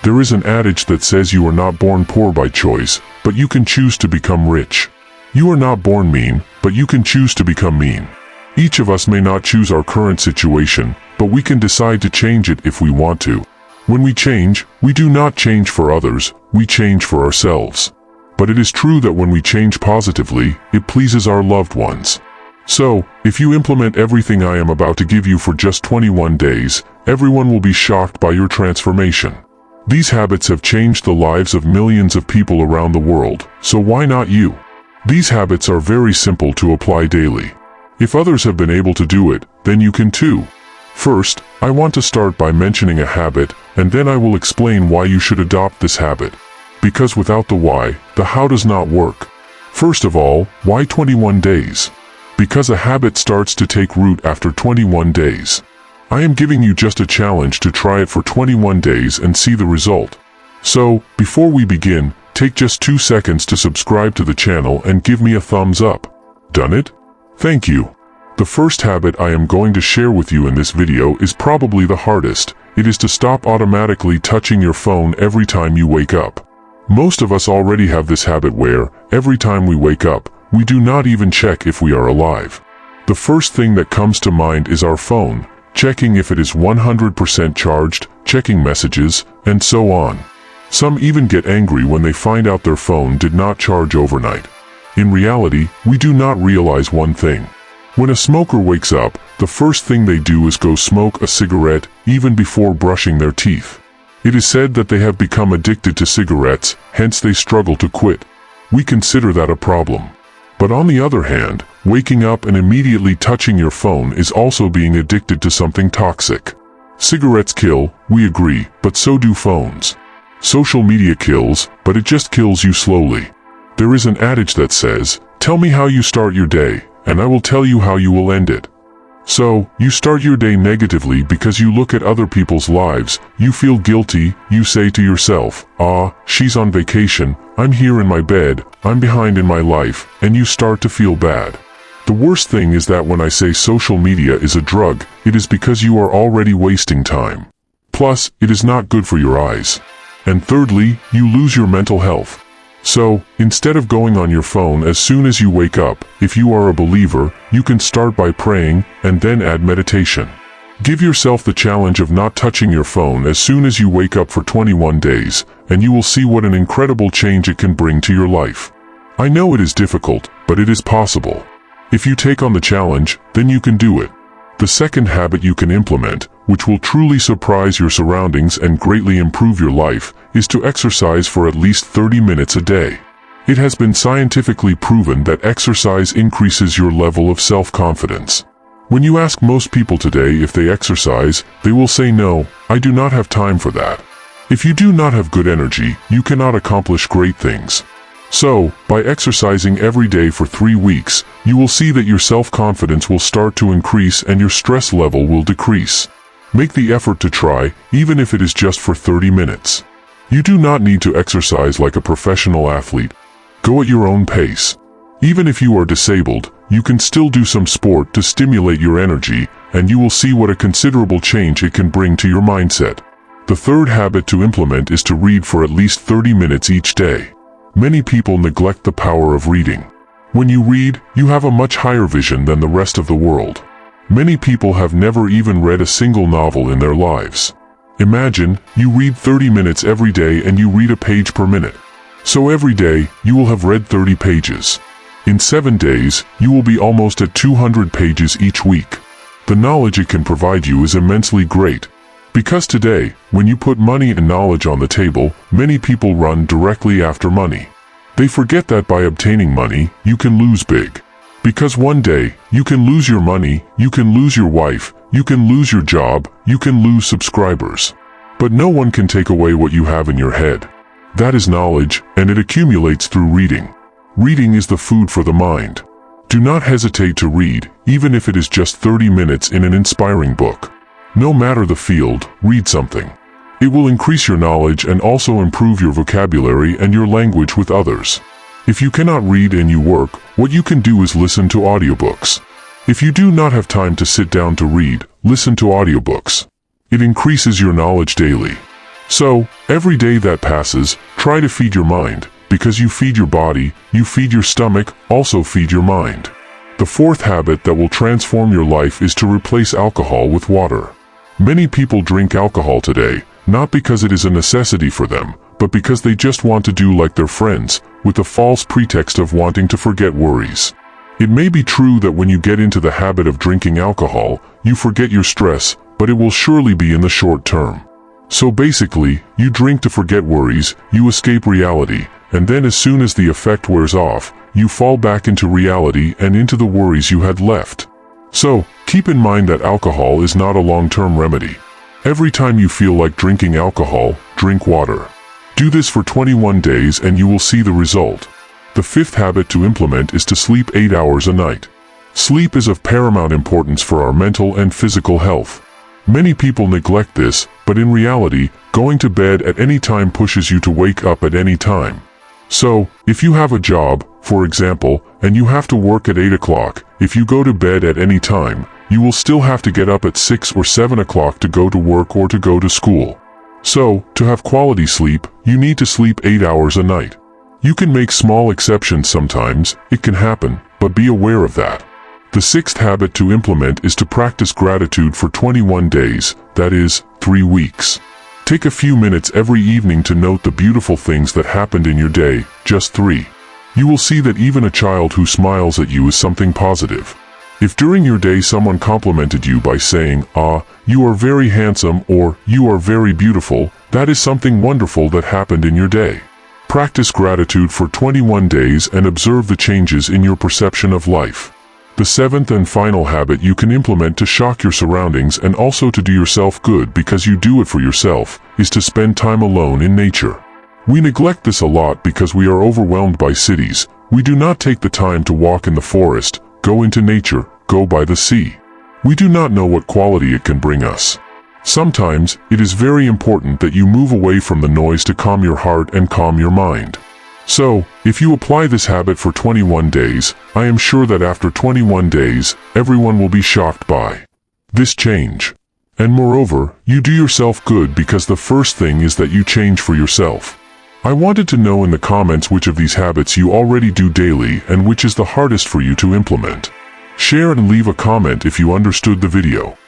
There is an adage that says you are not born poor by choice, but you can choose to become rich. You are not born mean, but you can choose to become mean. Each of us may not choose our current situation, but we can decide to change it if we want to. When we change, we do not change for others, we change for ourselves. But it is true that when we change positively, it pleases our loved ones. So, if you implement everything I am about to give you for just 21 days, everyone will be shocked by your transformation. These habits have changed the lives of millions of people around the world, so why not you? These habits are very simple to apply daily. If others have been able to do it, then you can too. First, I want to start by mentioning a habit, and then I will explain why you should adopt this habit. Because without the why, the how does not work. First of all, why 21 days? Because a habit starts to take root after 21 days. I am giving you just a challenge to try it for 21 days and see the result. So, before we begin, take just 2 seconds to subscribe to the channel and give me a thumbs up. Done it? Thank you. The first habit I am going to share with you in this video is probably the hardest. It is to stop automatically touching your phone every time you wake up. Most of us already have this habit where, every time we wake up, we do not even check if we are alive. The first thing that comes to mind is our phone, checking if it is 100% charged, checking messages, and so on. Some even get angry when they find out their phone did not charge overnight. In reality, we do not realize one thing. When a smoker wakes up, the first thing they do is go smoke a cigarette, even before brushing their teeth. It is said that they have become addicted to cigarettes, hence they struggle to quit. We consider that a problem. But on the other hand, waking up and immediately touching your phone is also being addicted to something toxic. Cigarettes kill, we agree, but so do phones. Social media kills, but it just kills you slowly. There is an adage that says, "Tell me how you start your day, and I will tell you how you will end it." So, you start your day negatively because you look at other people's lives, you feel guilty, you say to yourself, "Ah, she's on vacation, I'm here in my bed, I'm behind in my life," and you start to feel bad. The worst thing is that when I say social media is a drug, it is because you are already wasting time. Plus, it is not good for your eyes. And thirdly, you lose your mental health. So, instead of going on your phone as soon as you wake up, if you are a believer, you can start by praying, and then add meditation. Give yourself the challenge of not touching your phone as soon as you wake up for 21 days, and you will see what an incredible change it can bring to your life. I know it is difficult, but it is possible. If you take on the challenge, then you can do it. The second habit you can implement, which will truly surprise your surroundings and greatly improve your life, is to exercise for at least 30 minutes a day. It has been scientifically proven that exercise increases your level of self-confidence. When you ask most people today if they exercise, they will say no, I do not have time for that. If you do not have good energy, you cannot accomplish great things. So, by exercising every day for 3 weeks, you will see that your self-confidence will start to increase and your stress level will decrease. Make the effort to try, even if it is just for 30 minutes. You do not need to exercise like a professional athlete. Go at your own pace. Even if you are disabled, you can still do some sport to stimulate your energy, and you will see what a considerable change it can bring to your mindset. The third habit to implement is to read for at least 30 minutes each day. Many people neglect the power of reading. When you read, you have a much higher vision than the rest of the world. Many people have never even read a single novel in their lives. Imagine, you read 30 minutes every day and you read a page per minute. So every day, you will have read 30 pages. In 7 days, you will be almost at 200 pages each week. The knowledge it can provide you is immensely great. Because today, when you put money and knowledge on the table, many people run directly after money. They forget that by obtaining money, you can lose big. Because one day, you can lose your money, you can lose your wife, you can lose your job, you can lose subscribers. But no one can take away what you have in your head. That is knowledge, and it accumulates through reading. Reading is the food for the mind. Do not hesitate to read, even if it is just 30 minutes in an inspiring book. No matter the field, read something. It will increase your knowledge and also improve your vocabulary and your language with others. If you cannot read and you work, what you can do is listen to audiobooks. If you do not have time to sit down to read, listen to audiobooks. It increases your knowledge daily. So, every day that passes, try to feed your mind, because you feed your body, you feed your stomach, also feed your mind. The fourth habit that will transform your life is to replace alcohol with water. Many people drink alcohol today, not because it is a necessity for them, but because they just want to do like their friends, with the false pretext of wanting to forget worries. It may be true that when you get into the habit of drinking alcohol, you forget your stress, but it will surely be in the short term. So basically, you drink to forget worries, you escape reality, and then as soon as the effect wears off, you fall back into reality and into the worries you had left. So, keep in mind that alcohol is not a long-term remedy. Every time you feel like drinking alcohol, drink water. Do this for 21 days and you will see the result. The fifth habit to implement is to sleep 8 hours a night. Sleep is of paramount importance for our mental and physical health. Many people neglect this, but in reality, going to bed at any time pushes you to wake up at any time. So, if you have a job, for example, and you have to work at 8 o'clock, if you go to bed at any time, you will still have to get up at 6 or 7 o'clock to go to work or to go to school. So, to have quality sleep, you need to sleep 8 hours a night. You can make small exceptions sometimes, it can happen, but be aware of that. The sixth habit to implement is to practice gratitude for 21 days, that is, 3 weeks. Take a few minutes every evening to note the beautiful things that happened in your day, just 3. You will see that even a child who smiles at you is something positive. If during your day someone complimented you by saying, "Ah, you are very handsome," or "You are very beautiful," that is something wonderful that happened in your day. Practice gratitude for 21 days and observe the changes in your perception of life. The seventh and final habit you can implement to shock your surroundings and also to do yourself good because you do it for yourself, is to spend time alone in nature. We neglect this a lot because we are overwhelmed by cities. We do not take the time to walk in the forest, go into nature, go by the sea. We do not know what quality it can bring us. Sometimes, it is very important that you move away from the noise to calm your heart and calm your mind. So, if you apply this habit for 21 days, I am sure that after 21 days, everyone will be shocked by this change. And moreover, you do yourself good because the first thing is that you change for yourself. I wanted to know in the comments which of these habits you already do daily and which is the hardest for you to implement. Share and leave a comment if you understood the video.